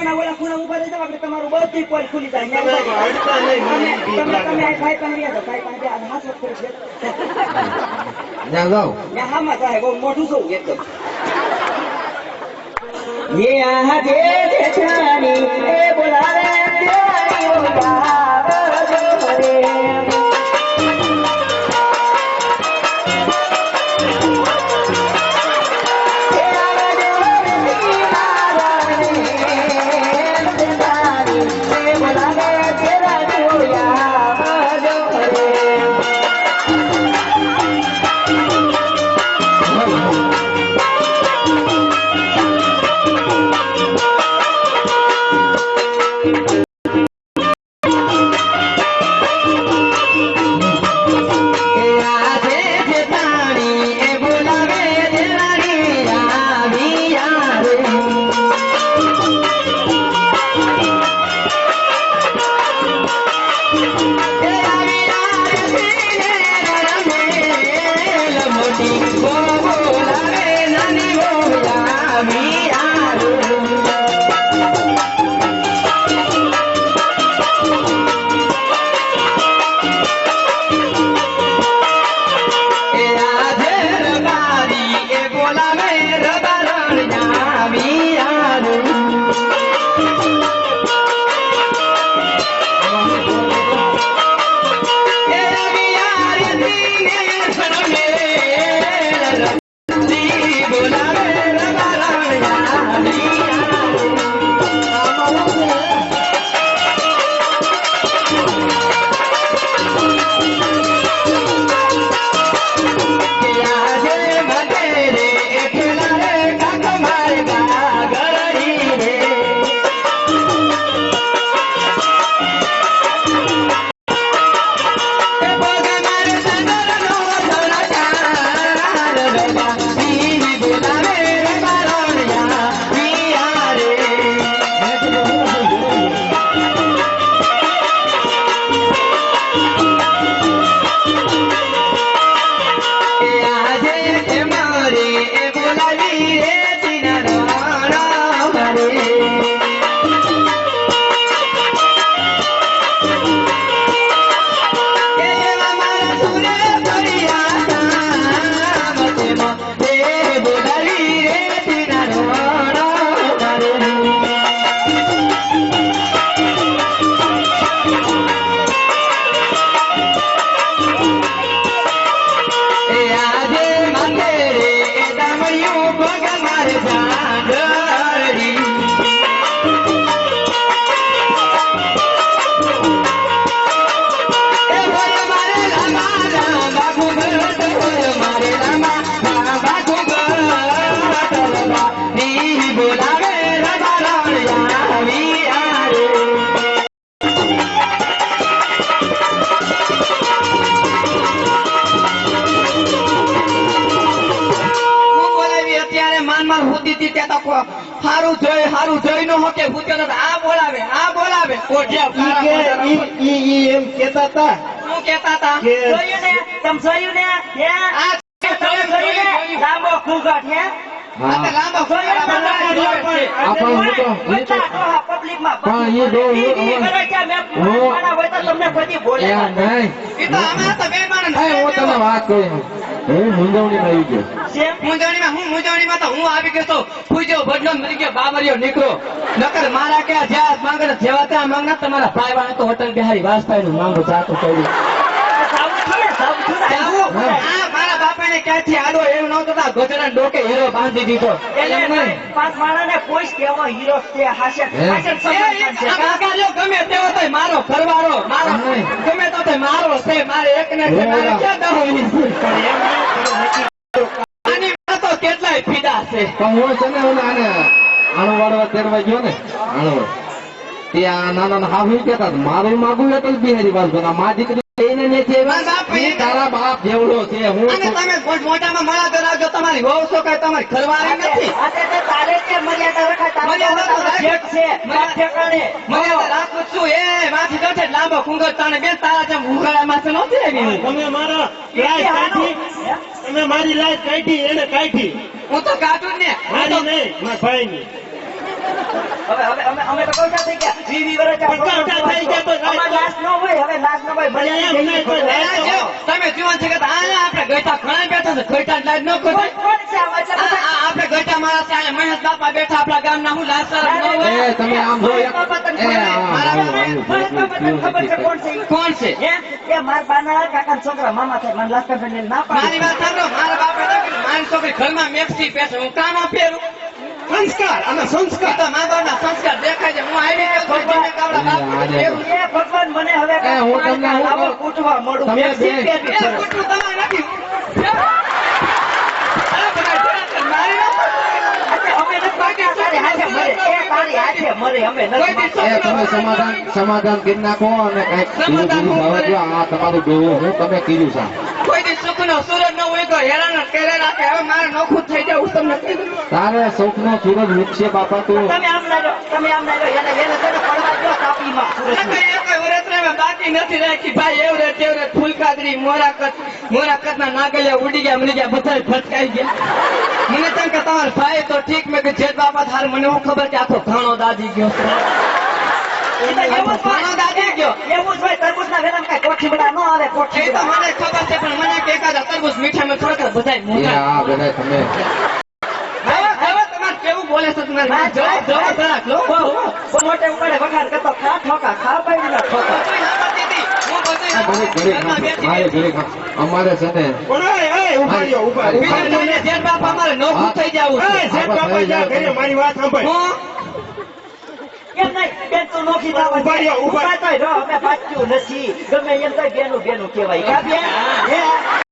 ના ઓલા ખૂણા ઉભા રહી જાવ આપણે તમારું બધી પોલ ખુલી જાય તમે ખાઈ પણ રહ્યા તો ખાઈ પણ આ હાથ કરી છે ના જાવ ના હામાં થાય બહુ મોઢું છું એકદમ ये यहाँ जे छानी ए बोलावे प्यारी ओ यार रे હારું જોઈ નો હોકે ભૂત્યો આ બોલાવે કોઠિયા ઈ એમ કહેતા હતા હું કહેતા હતા જોયું ને તમ જોયું ને હે આ જોયું ને લાંબો ખૂંઘાટ હે આ લાંબો પબ્લિક માં પણ એ દો કરે કે મે મારા હોય તો તમને બધી બોલે નહીં ઈ તો આમાં તો બેમાન હું તમને વાત કહું હું મુંજવણીમાં આવી ગયો મુંજવણીમાં તો હું આવી ગયો તો પૂજો બદલો મરી ગયો બાબરિયો નીકળો નકર મારા કે જ્યાં માંગણ જેવા ત્યાં માંગના તમારા ભાઈ વાળા તો હોટલ બિહારી વાજપાઈ નું માંગો જાતું કર્યું મારા બાપાને ક્યાંથી આડો એવું નહોતો ગોચરા ડોકે હીરો બાંધી દીધો પાંચ માણસને કોઈ કેવો હીરો છે ગમે તેવો તો મારો ઘરવાળો મારો ગમે તો મારો છે મારે એક ને મારે ક્યાં આની તો કેટલાય ફીદા છે હું છે ને આને આણો વાળવા તેરવા ગયો ને આણો ત્યાં નાના હાહુ કેતા મારું માગું એટલે બિહારી વાત બના મા દીકરી તારા બાપ જેવડો છે હું તમે મોટામાં મળા કરાવજો તમારી વહુ છો કઈ તમારી ઘરવાળી નથી તારે કે મર્યાદા રાખું છું એ માથી જશે લાંબો કુંગર તાણે બેન તારા જેમ ઉઘાડા માથે નહોતી આવી તમે મારા તમે મારી લાઈફ કાઢી એને કાઢી હું તો કાઢું ને મારી નહીં મારા ભાઈ ની અમે તો કૌઠા થઈ ગયા 20 વર્ષ કૌઠા થઈ ગયા તો અમારે લાશ ન હોય હવે લાશ ન હોય ભલે એમ નહીં કોઈ લાશ ન હોય. તમે જીવન છે કે આપણે ગઈતા ઘણા બેઠા છે ગઈતા લાજ ન કોઈ કોણ છે આમાં છે બધા? આપણે ગઈતા મારા છે મહેશ બાપા બેઠા આપણા ગામના હું લાસર ન હોય એ તમે આમ જો એક બાપા તને એ ખબર છે કોણ છે ઈ? કોણ છે હે? એ મારા બાના કાકાના છોકરા મામા થાય મને લાસ્ટ બેન ના મારી પાડી વાત સાંભળો મારા બાપે તો કીધું, મારી છોકરી ઘરમાં મેક્સી પહેરે હું કામ પહેરું સંસ્કાર અને સંસ્કાર તો મા બાપના સંસ્કાર દેખાય છે હું આવી ગયો કોઈ મને કાવડા બાપ પહેરું એ ભગવાન મને હવે એ હું તમને હું આવો કહું. કૂટવા મળું તમે મેક્સી બે- પહેરવી એ પડે. કૂતરું તમારે નથી અરે બધા જોયા મારી એટલે અમે નથી પાક્યા, તારી હાથે મરે. એ તારી હાથે મરે, અમે નથી પાક્યા. એ તમે સમાધાન કરી નાખો અને કઈક સમાધાન હું ભાવે જો આ તમારું જોવું હું તમે કીધું છે કોઈ દી સુખનો સૂરજ ન હોય તો હેરાન જ કરે રાખે હવે મારે નોખું થઈ જાય હું તમને કીધું તારે સુખનો સૂરજ ઉગશે બાપા તું તમે આમ ના રહ્યો, તમે આમ ના રહ્યો. એને છે ને પડવા દ્યો તાપીમાં સુરજની. બાકી નથી રાખી ભાઈ એવરે તેવરે ફૂલકાદરી મોરાકત ના નાગલિયા ઉડી ગયા મળી ગયા બધા ફટકાઈ ગયા મને તેમ કે તમારો ભાઈ તો ઠીક મેં કે જેઠ બાપા થાર મને હું ખબર કે આખો ઘાણો દાદી ગયો એ તો એવું જ હોય. ઘાણો દાદી ગયો એવું જ હોય. તરબૂચના વેલામાં કાંઈ કોઠીબડા ન આવે, એ તો કોઠીબડા. મને ખબર છે પણ મને કે એકાદા તરબૂચ મીઠામાં થોડાક બધા એ મોટા આ બધા તમે હવે તમારે કેવું બોલે છે તમારે જવાબ જરાક લો બહુ મોટે ઉપાડે વખાણ કરતો ખા ઠોકા ખા પડી ના ઠોકા. આ ઘરે ઘરે ખાઓ. મારે ઘરે ખાઓ. અમારે છે ને પણ એ ઉભા રહ્યો ઉભા જેઠ બાપા અમારે નોખું થઈ જવું છે એ શેઠ બાપા જા ઘરે મારી વાત સાંભળ હું એમ નહીં, બેન તું નોખી થવા ઉભા રહ્યો, ઉભા. ઉભા તોય રહો, અમે પાછું નથી. ગમે એમ તોય બેનું બેનું કહેવાય. કા બેન? હે?